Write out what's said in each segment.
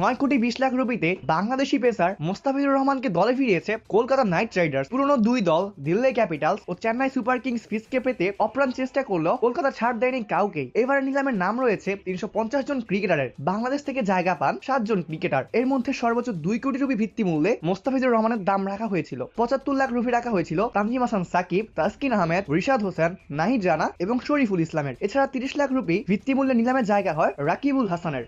9,20,00,000 রুপিতে Bangladeshi pacer Mostafizur রহমানকে দলে ফিরিয়েছে Kolkata night Riders. পুরনো দুই দল দিল্লি ক্যাপিটালস ও চেন্নাই সুপার কিংস ফিসকে পেতে অপ্রাণ চেষ্টা করলেও কলকাতা ছাড় দেয়নি কাউকেই। এবারে নিলামের নাম রয়েছে 350 জন ক্রিকেটারের। বাংলাদেশ থেকে জায়গা পান 7 জন ক্রিকেটার। এর মধ্যে সর্বোচ্চ 2 কোটি রুপি ভিত্তি মূল্যে মোস্তাফিজুর রহমানের দাম রাখা হয়েছিল। 75 লাখ রুপি রাখা হয়েছিল তানজিম হাসান সাকিব, তাসকিন আহমেদ, রিশাদ হোসেন, নাহিদ রানা এবং শরীফুল ইসলামের। এছাড়া 30 লাখ রুপি ভিত্তিমূল্যে নিলামে জায়গা হয় রাকিবুল হাসানের।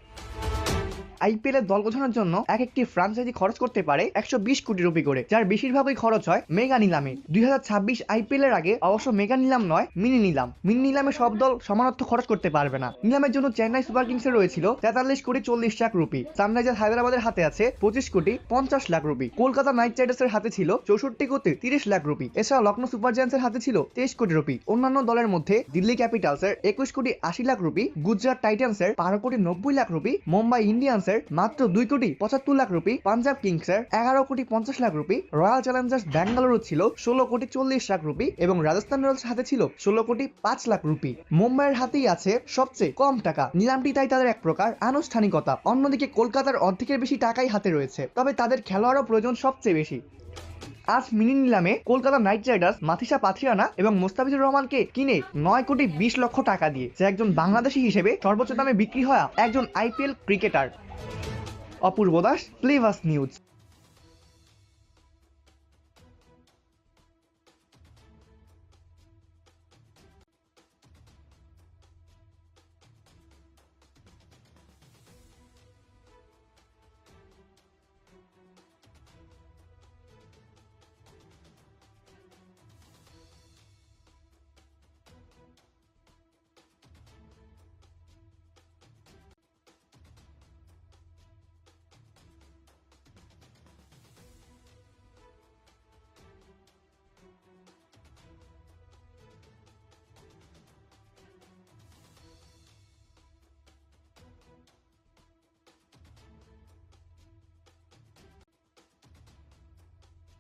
আইপিএল এর দল গোছানোর জন্য এক একটি ফ্রাঞ্চাইজি খরচ করতে পারে 120 কোটি রুপি করে, যার বেশিরভাগই খরচ হয় মেগা নিলামে। 2026 আইপিএল এর আগে অবশ্য মেগা নিলাম নয়, মিনি নিলাম। মিনি নিলামে সব দল সমান অর্থ খরচ করতে পারবে না। নিলামের জন্য চেন্নাই সুপার কিংস এর রয়েছিল 43 কোটি 40 লাখ রুপি। সানরাইজার্স হায়দ্রাবাদের হাতে আছে 25 কোটি 50 lakh rupee. Kolkata night Riders এর হাতে ছিল 64 কোটি 30 লাখ রুপি। এছাড়া লখনৌ সুপার জায়ান্টস এর হাতে ছিল 23 কোটি রুপি। অন্যান্য দলের মধ্যে দিল্লি ক্যাপিটালস এর 21 কোটি 80 লাখ রুপি, গুজরাট টাইটান্স এর 12 কোটি 90 লাখ রুপি, মুম্বাই ইন্ডিয়ান্স এর মাত্র 2 কোটি 75 লাখ রুপি, পাঞ্জাব কিংস এর 11 কোটি 50 lakh rupee, royal Challengers Bengaluru ছিল 16 কোটি 40 লাখ রুপি এবং রাজস্থান রয়্যালস হাতে ছিল 16 কোটি 5 লাখ রুপি। মুম্বাইয়ের হাতেই আছে সবচেয়ে কম টাকা। নিলামটি তাই তাদের এক প্রকার আনুষ্ঠানিকতা। অন্যদিকে কলকাতার অর্ধেকের বেশি টাকাই হাতে রয়েছে, তবে তাদের খেলোয়াড়ও প্রয়োজন সবচেয়ে বেশি। আজ মিনি নিলামে কলকাতা নাইট রাইডার্স মাথিসা পাথিরানা এবং মোস্তাফিজুর রহমানকে কিনে 9 কোটি 20 লক্ষ টাকা দিয়ে, যে একজন বাংলাদেশি হিসেবে সর্বোচ্চ দামে বিক্রি হওয়া একজন আইপিএল ক্রিকেটার। অপূর্ব দাস, প্লেভাস নিউজ।